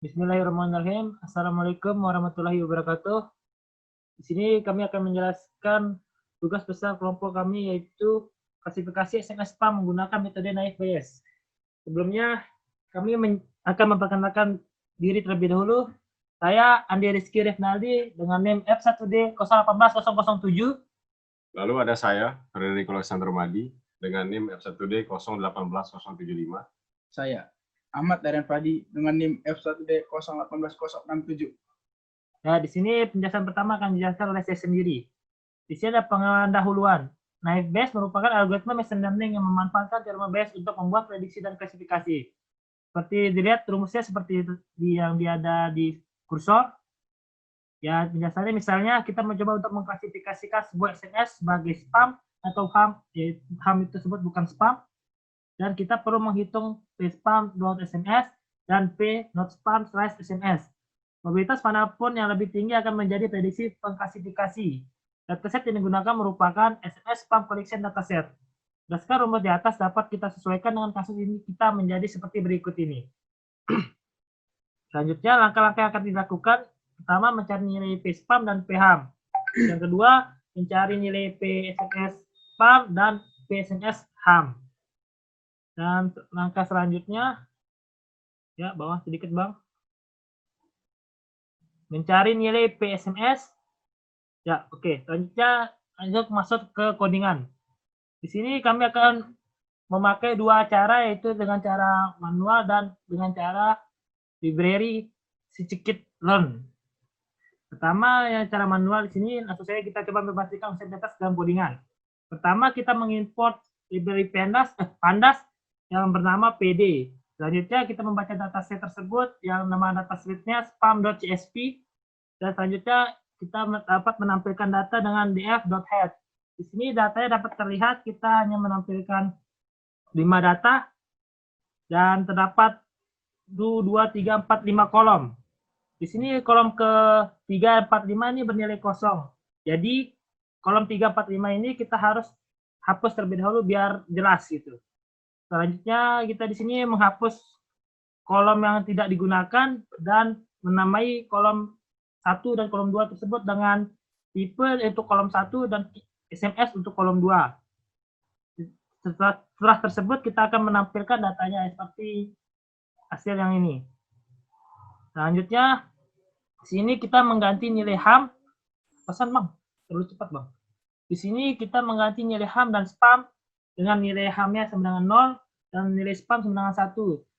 Bismillahirrahmanirrahim. Assalamualaikum warahmatullahi wabarakatuh. Di sini kami akan menjelaskan tugas besar kelompok kami, yaitu klasifikasi SMS spam menggunakan metode naif Bayes. Sebelumnya kami akan memperkenalkan diri terlebih dahulu. Saya Andi Rizky Rifnaldi dengan NIM F1D 018007. Lalu ada saya, Frederico Alexander Madi, dengan NIM F1D 018075. Saya, Ahmad Darian Fadi, dengan NIM F1D 018067. Nah, di sini penjelasan pertama akan dijelaskan oleh saya sendiri. Di sini ada pendahuluan. Naif Bayes merupakan algoritma machine learning yang memanfaatkan teorema Bayes untuk membuat prediksi dan klasifikasi. Seperti dilihat rumusnya seperti yang ada di kursor. Ya, penjelasannya misalnya kita mencoba untuk mengklasifikasikan sebuah SMS sebagai spam atau HAM. HAM itu tersebut bukan spam. Dan kita perlu menghitung p-spam.sms dan p-not-spam/sms. Probabilitas manapun yang lebih tinggi akan menjadi prediksi pengklasifikasi. Dataset yang digunakan merupakan SMS spam collection dataset. Berdasarkan rumus di atas dapat kita sesuaikan dengan kasus ini kita menjadi seperti berikut ini. Selanjutnya, langkah-langkah yang akan dilakukan. Pertama, mencari nilai p-spam dan p-ham. Yang kedua, mencari nilai p-SMS spam dan p-SMS ham. Dan langkah selanjutnya, ya bawah sedikit bang, mencari nilai p-SMS. Ya, oke. Selanjutnya lanjut masuk ke codingan. Di sini kami akan memakai dua cara, yaitu dengan cara manual dan dengan cara library scikit-learn. Pertama, yang cara manual di sini, langsung saja kita coba memastikan set data dalam codingan. Pertama, kita mengimport library pandas yang bernama PD. Selanjutnya, kita membaca dataset tersebut yang nama datasetnya spam.csv. Dan selanjutnya, kita dapat menampilkan data dengan df.head. Di sini datanya dapat terlihat, kita hanya menampilkan 5 data dan terdapat 2, 3, 4, 5 kolom. Di sini kolom ke-3, 4, 5 ini bernilai kosong. Jadi kolom 3, 4, 5 ini kita harus hapus terlebih dahulu biar jelas gitu. Selanjutnya kita di sini menghapus kolom yang tidak digunakan dan menamai kolom 1 dan kolom 2 tersebut dengan tipe untuk kolom 1 dan SMS untuk kolom 2. Setelah tersebut kita akan menampilkan datanya seperti hasil yang ini. Selanjutnya, di sini kita mengganti nilai ham. Pesan bang, terlalu cepat bang. Di sini kita mengganti nilai ham dan spam dengan nilai ham-nya sama dengan 0 dan nilai spam sama dengan 1.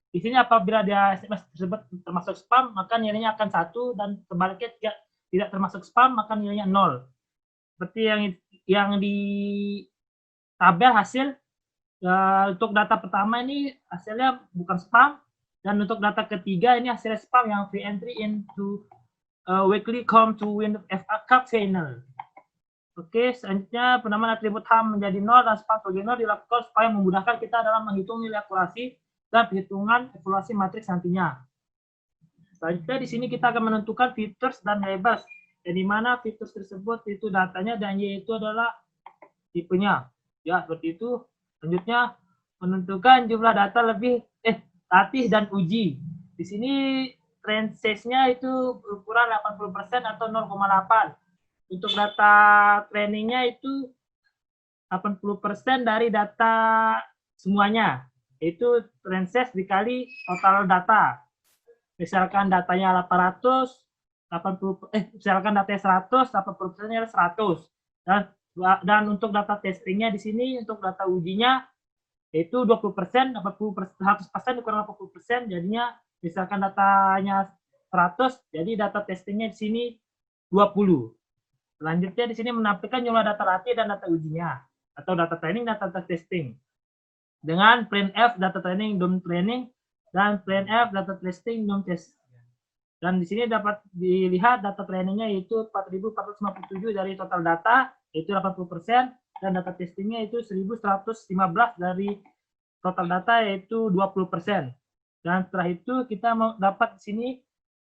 Di sini apabila dia SMS tersebut termasuk spam, maka nilainya akan 1 dan sebaliknya tidak termasuk spam, maka nilainya 0. Seperti yang di tabel hasil, untuk data pertama ini hasilnya bukan spam, dan untuk data ketiga ini hasilnya spam yang free entry into weekly come to win FA Cup final. Oke, selanjutnya penamaan atribut ham menjadi 0 dan spam sebagai 0 dilakukan supaya memudahkan kita dalam menghitung nilai akurasi dan perhitungan evaluasi matriks nantinya. Selanjutnya di sini kita akan menentukan features dan labels, yang dimana features tersebut itu datanya dan yaitu adalah tipenya. Ya, seperti itu. Selanjutnya menentukan jumlah data latih dan uji. Di sini trend size-nya itu berukuran 80% atau 0,8. Untuk data trainingnya itu 80% dari data semuanya. Itu trend size dikali total data. Misalkan datanya 800, misalkan datanya 100, 80%-nya 100. Dan untuk data testingnya di sini, untuk data ujinya itu 20%, 100% dikurang 80%, jadinya misalkan datanya 100, jadi data testingnya di sini 20. Selanjutnya di sini menampilkan jumlah data latih dan data ujinya, atau data training dan data testing. Dengan printf data training dom training dan printf data testing dom test. Dan di sini dapat dilihat data trainingnya yaitu 4.457 dari total data, yaitu 80%, dan data testingnya itu 1.115 dari total data, yaitu 20%. Dan setelah itu kita dapat di sini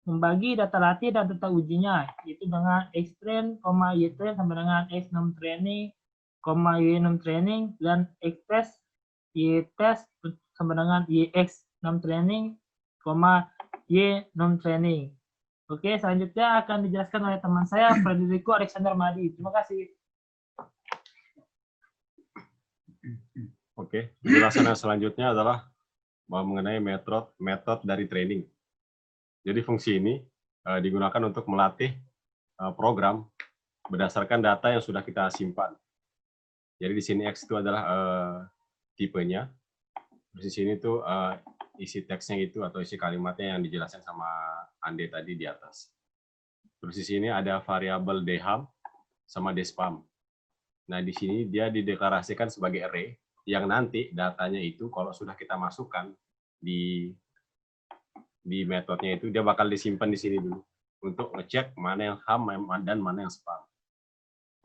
membagi data latih dan data ujinya, yaitu dengan xtrain, ytrain sama dengan x6 training, y6 training, dan xtest, ytest sama dengan yx6 training, Y non-training. Oke, selanjutnya akan dijelaskan oleh teman saya, Frederico Alexander Madi. Terima kasih. Oke, penjelasan yang selanjutnya adalah mengenai metode dari training. Jadi fungsi ini digunakan untuk melatih program berdasarkan data yang sudah kita simpan. Jadi di sini X itu adalah tipenya. Terus di sini tuh isi teksnya itu atau isi kalimatnya yang dijelaskan sama Ande tadi di atas. Terus di sini ada variabel dham sama dspam. Nah, di sini dia dideklarasikan sebagai array yang nanti datanya itu kalau sudah kita masukkan di metodenya itu dia bakal disimpan di sini dulu untuk ngecek mana yang ham dan mana yang spam.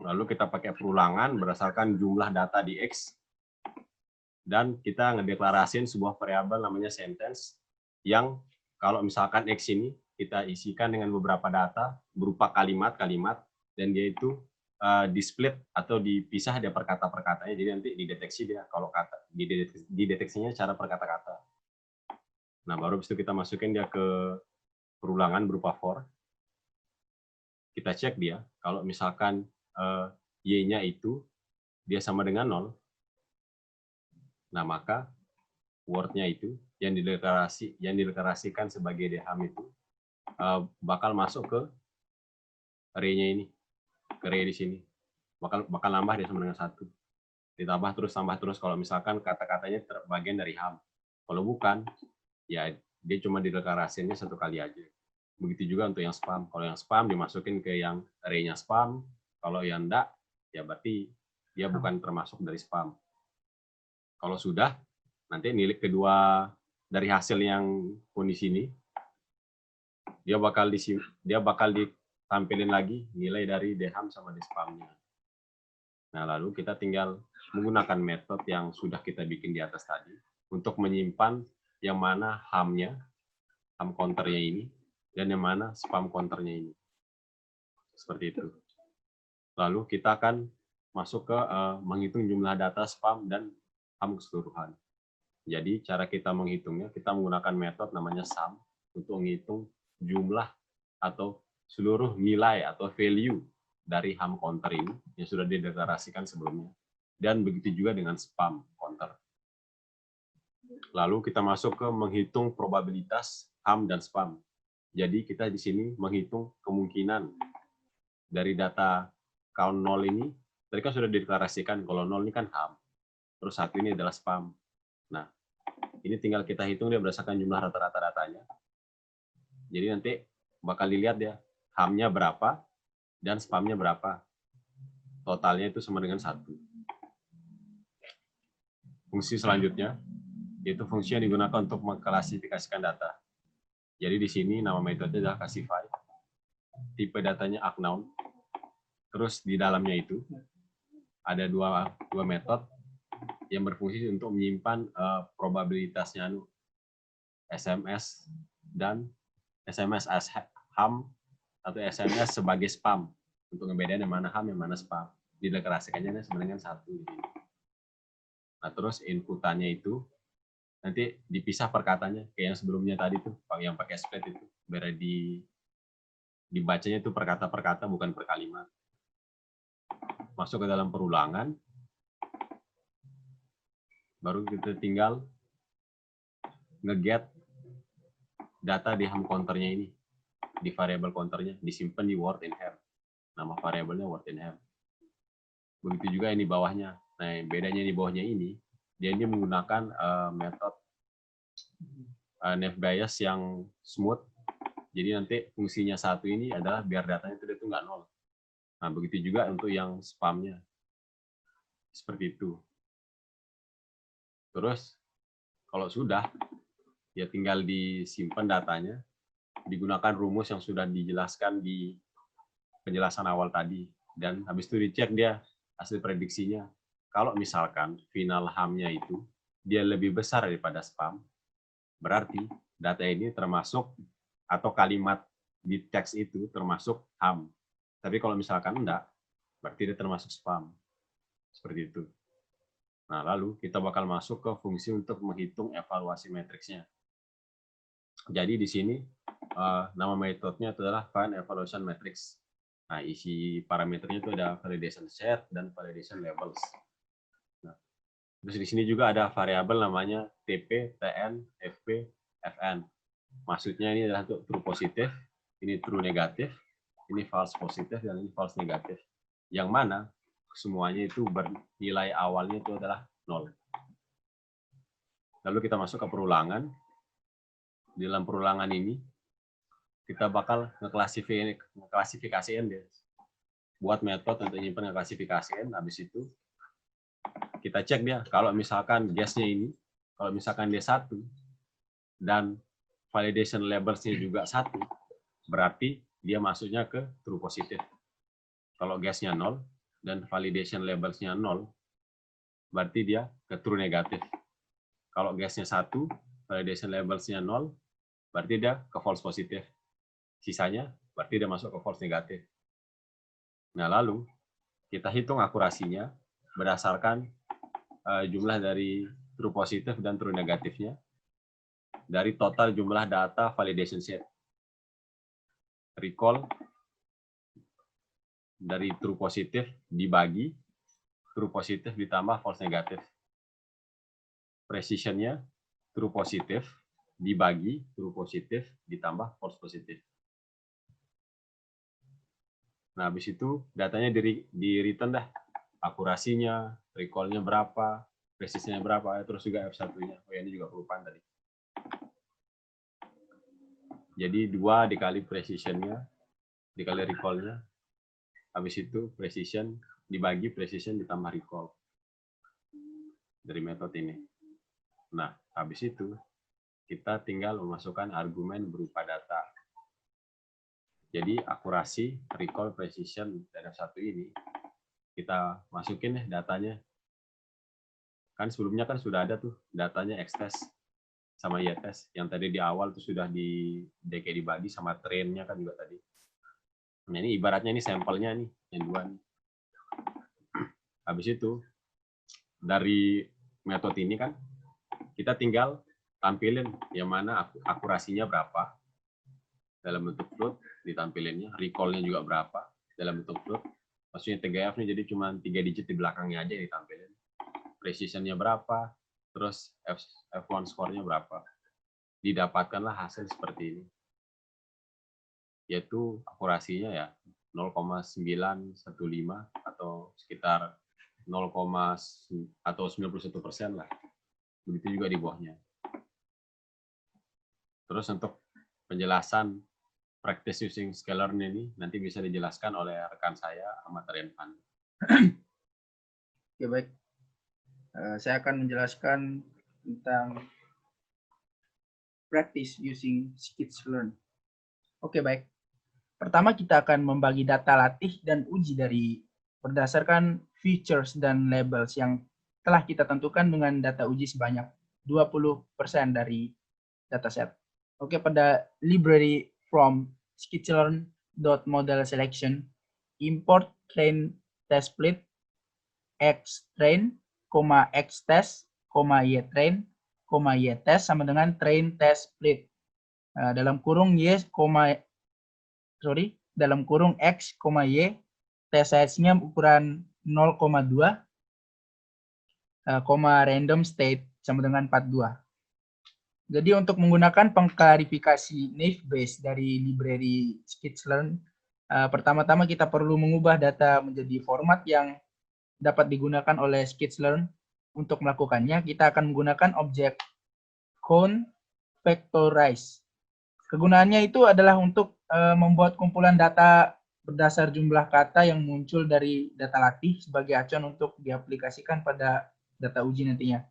Lalu kita pakai perulangan berdasarkan jumlah data di X dan kita ngedeklarasiin sebuah variabel namanya sentence yang kalau misalkan X ini kita isikan dengan beberapa data berupa kalimat-kalimat dan dia itu di-split atau dipisah dia per kata-katanya, jadi nanti dideteksi dia kalau kata dideteksinya secara per kata-kata. Nah, baru habis itu kita masukin dia ke perulangan berupa for. Kita cek dia kalau misalkan Y-nya itu dia sama dengan 0. Nah, maka word-nya itu yang dideklarasikan sebagai dham itu bakal masuk ke array-nya ini, ke array di sini. Bakal nambah dia sama dengan 1. Ditambah terus, tambah terus kalau misalkan kata-katanya terbagian dari ham. Kalau bukan, ya dia cuma dideklarasikannya satu kali aja. Begitu juga untuk yang spam. Kalau yang spam dimasukin ke yang array-nya spam. Kalau yang enggak, ya berarti dia bukan termasuk dari spam. Kalau sudah, nanti nilai kedua dari hasil yang kondisi ini, dia bakal ditampilin lagi nilai dari dham sama dspamnya. Nah, lalu kita tinggal menggunakan metode yang sudah kita bikin di atas tadi untuk menyimpan yang mana ham-nya, ham counternya ini, dan yang mana spam counternya ini. Seperti itu. Lalu kita akan masuk ke menghitung jumlah data spam dan ham keseluruhan. Jadi cara kita menghitungnya, kita menggunakan metode namanya sum untuk menghitung jumlah atau seluruh nilai atau value dari ham counter ini yang sudah dideklarasikan sebelumnya. Dan begitu juga dengan spam counter. Lalu kita masuk ke menghitung probabilitas ham dan spam. Jadi kita di sini menghitung kemungkinan dari data count 0 ini, tadi kan sudah dideklarasikan kalau 0 ini kan ham, terus 1 ini adalah spam. Nah, ini tinggal kita hitung dia berdasarkan jumlah rata-rata datanya. Jadi nanti bakal dilihat dia ham-nya berapa dan spam-nya berapa. Totalnya itu sama dengan 1. Fungsi selanjutnya yaitu fungsi yang digunakan untuk mengklasifikasikan data. Jadi di sini nama metode adalah classify. Tipe datanya unknown. Terus di dalamnya itu ada dua metode yang berfungsi untuk menyimpan probabilitasnya SMS dan SMS as ham atau SMS sebagai spam untuk ngebedain yang mana ham yang mana spam. Dideklarasikannya sama dengan 1. Nah, terus inputannya itu nanti dipisah per katanya kayak yang sebelumnya tadi tuh yang pakai split itu biar dibacanya itu per kata bukan per kalimat. Masuk ke dalam perulangan, baru kita tinggal nge-get data di ham counternya ini, di variabel counternya, disimpan di word in ham. Nama variabelnya word in ham. Begitu juga ini bawahnya. Nah, bedanya di bawahnya ini, dia ini menggunakan metode nav bias yang smooth. Jadi nanti fungsinya 1 ini adalah biar datanya itu nggak 0. Nah, begitu juga untuk yang spamnya. Seperti itu. Terus, kalau sudah, ya tinggal disimpan datanya, digunakan rumus yang sudah dijelaskan di penjelasan awal tadi. Dan habis itu dicek dia hasil prediksinya. Kalau misalkan final ham-nya itu, dia lebih besar daripada spam, berarti data ini termasuk, atau kalimat di teks itu termasuk ham. Tapi kalau misalkan enggak, berarti dia termasuk spam. Seperti itu. Nah, lalu kita bakal masuk ke fungsi untuk menghitung evaluasi matriksnya. Jadi di sini nama metodenya adalah Find Evaluation Matrix. Nah, isi parameternya itu ada validation set dan validation labels. Nah, terus di sini juga ada variabel namanya TP, TN, FP, FN. Maksudnya ini adalah untuk true positif, ini true negatif, ini false positif, dan ini false negatif. Yang mana semuanya itu bernilai awalnya itu adalah 0. Lalu kita masuk ke perulangan. Di dalam perulangan ini, kita bakal ngeklasifikasiin dia. Buat metode untuk nyimpen ngeklasifikasiin, habis itu kita cek dia. Kalau misalkan guess-nya ini, kalau misalkan dia 1, dan validation labels-nya juga 1, berarti dia masuknya ke true positif. Kalau guess-nya 0, dan validation labels-nya 0, berarti dia ke true negatif. Kalau guess-nya 1, validation labels-nya 0, berarti dia ke false positif. Sisanya berarti dia masuk ke false negatif. Nah, lalu kita hitung akurasinya berdasarkan jumlah dari true positif dan true negatifnya dari total jumlah data validation set. Recall dari true positif dibagi true positif ditambah false negatif. Precision-nya true positif dibagi true positif ditambah false positif. Nah, habis itu datanya di return dah. Akurasinya, recall-nya berapa, precision-nya berapa, terus juga F1-nya. Oh, ini juga kelupaan tadi. Jadi 2 dikali precision-nya, dikali recall-nya. Habis itu precision dibagi precision ditambah recall. Dari metode ini. Nah, habis itu kita tinggal memasukkan argumen berupa data. Jadi akurasi, recall, precision, dan F1 ini kita masukin nih datanya. Kan sebelumnya kan sudah ada tuh datanya X-test sama Y-test. Yang tadi di awal tuh sudah kayak dibagi sama trainnya kan juga tadi. Nah, ini ibaratnya ini sampelnya nih, yang 2 nih. Habis itu dari metode ini kan kita tinggal tampilin yang mana akurasinya berapa dalam bentuk float ditampilinnya, recall-nya juga berapa dalam bentuk float. Maksudnya TGF nih jadi cuma 3 digit di belakangnya aja yang ditampilin. Precision-nya berapa, terus F1 score-nya berapa. Didapatkanlah hasil seperti ini. Yaitu akurasinya ya 0,915 atau sekitar 0, atau 91% lah. Begitu juga di bawahnya. Terus untuk penjelasan practice using scalar ini nanti bisa dijelaskan oleh rekan saya Ahmad Renfan. Oke, baik. Saya akan menjelaskan tentang practice using skitch-learn. Oke, baik. Pertama kita akan membagi data latih dan uji dari berdasarkan features dan labels yang telah kita tentukan dengan data uji sebanyak 20% dari dataset. Oke, pada library from skitch-learn.model-selection, import train test split xtrain, xtest, ytrain, ytest sama dengan train test split. Dalam kurung dalam kurung x, y, test size-nya ukuran 0,2, random state sama dengan 42. Jadi untuk menggunakan pengklarifikasi naive Bayes dari library skitch-learn, pertama-tama kita perlu mengubah data menjadi format yang dapat digunakan oleh skitch-learn. Untuk melakukannya, kita akan menggunakan objek convectorize. Kegunaannya itu adalah untuk membuat kumpulan data berdasar jumlah kata yang muncul dari data latih sebagai acuan untuk diaplikasikan pada data uji nantinya.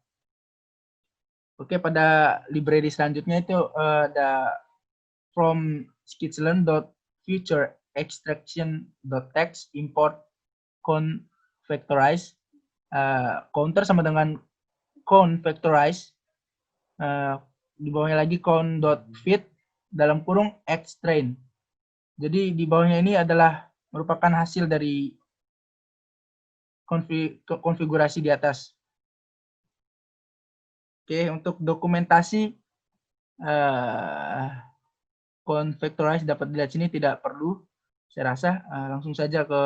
Oke, pada library selanjutnya itu ada from skitch-learn.future extraction.text import convectorize. Counter sama dengan convectorize. Di bawahnya lagi con.fit dalam kurung xtrain. Jadi di bawahnya ini adalah merupakan hasil dari konfigurasi di atas. Oke, untuk dokumentasi Count Factorize dapat dilihat sini, tidak perlu. Saya rasa langsung saja ke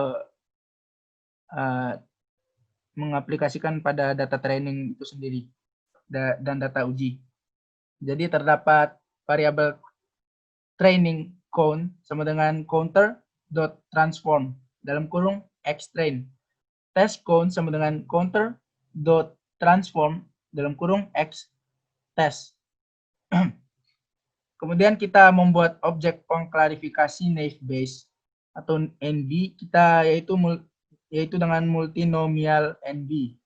mengaplikasikan pada data training itu sendiri dan data uji. Jadi terdapat variabel training count sama dengan counter.transform dalam kurung xtrain. Test count sama dengan counter.transform dalam kurung xtest. Kemudian kita membuat objek pengklarifikasi naive Bayes atau NB kita yaitu dengan multinomial NB.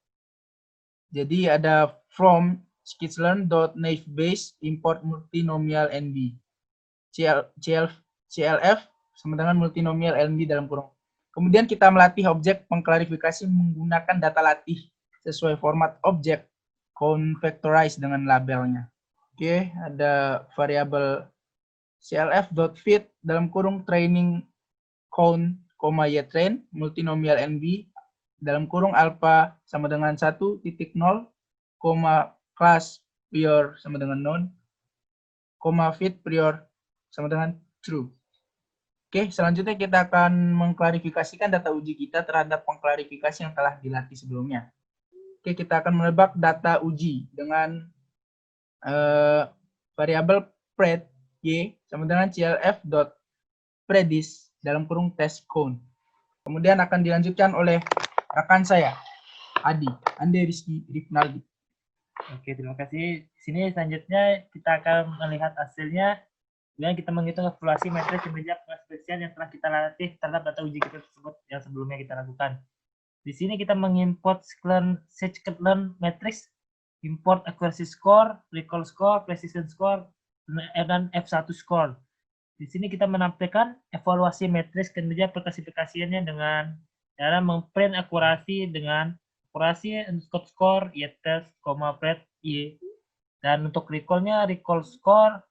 Jadi ada from skizlearn.naive Bayes import multinomial NB. CLF sama dengan multinomial NB dalam kurung. Kemudian kita melatih objek pengklarifikasi menggunakan data latih sesuai format objek count factorize dengan labelnya. Oke, ada variabel clf.fit dalam kurung training count, ytrain multinomial NB dalam kurung alpha sama dengan 1.0, class prior sama dengan none, fit prior sama dengan true. Oke, selanjutnya kita akan mengklarifikasikan data uji kita terhadap pengklarifikasi yang telah dilatih sebelumnya. Oke, kita akan menebak data uji dengan variabel pred y sama dengan clf.predis dalam kurung test count. Kemudian akan dilanjutkan oleh rekan saya, Andi Rizky Rifnaldi. Oke, terima kasih. Di sini selanjutnya kita akan melihat hasilnya. Kemudian kita menghitung evaluasi matriks kinerja spesial yang telah kita latih terhadap data uji kita tersebut yang sebelumnya kita lakukan. Di sini kita mengimport scikit-learn matrix, import accuracy score, recall score, precision score, dan F1 score. Di sini kita menampilkan evaluasi matriks kinerja perklasifikasiannya dengan cara memprint akurasi dengan akurasi underscore score, y-test, pred, y. Dan untuk recall-nya, recall score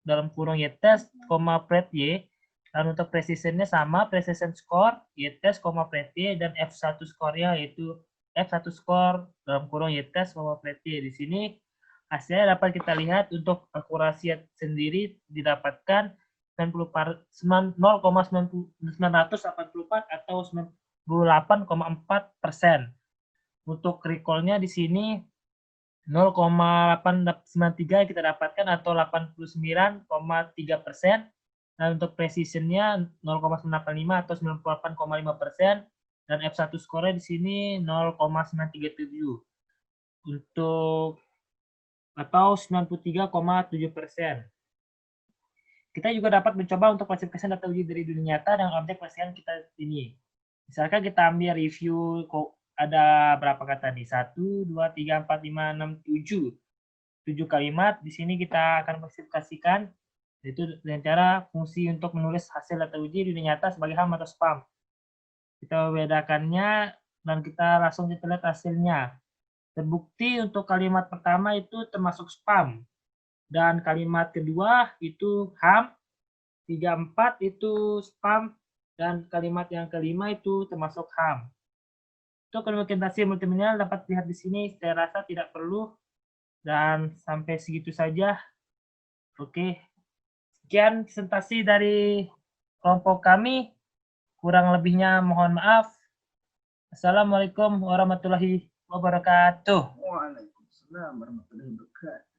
dalam kurung y-test, pred, y. Dan untuk precision-nya sama, precision score, y-test, pred, y. Dan F1 score-nya yaitu F1 score dalam kurung y-test, pred, y. Di sini hasilnya dapat kita lihat untuk akurasi sendiri didapatkan 0,984 atau 98,4%. Untuk recall-nya di sini 0,893 kita dapatkan atau 89,3%. Dan untuk precision-nya 0,985 atau 98,5%. Dan F1 score-nya di sini 0,937 untuk atau 93,7%. Kita juga dapat mencoba untuk klasifikasi data uji dari dunia nyata dan objek pelatihan kita ini. Misalkan kita ambil review, ada berapa kata nih? 1, 2, 3, 4, 5, 6, 7. 7 kalimat. Di sini kita akan klasifikasikan, yaitu dengan cara fungsi untuk menulis hasil data uji di dunia nyata sebagai ham atau spam. Kita bedakannya dan kita langsung lihat hasilnya. Terbukti untuk kalimat pertama itu termasuk spam. Dan kalimat kedua itu ham, 3, 4 itu spam, dan kalimat yang kelima itu termasuk ham. Untuk implementasi multinomial dapat dilihat di sini, saya rasa tidak perlu, dan sampai segitu saja. Oke, sekian presentasi dari kelompok kami, kurang lebihnya mohon maaf. Assalamualaikum warahmatullahi wabarakatuh. Waalaikumsalam warahmatullahi wabarakatuh.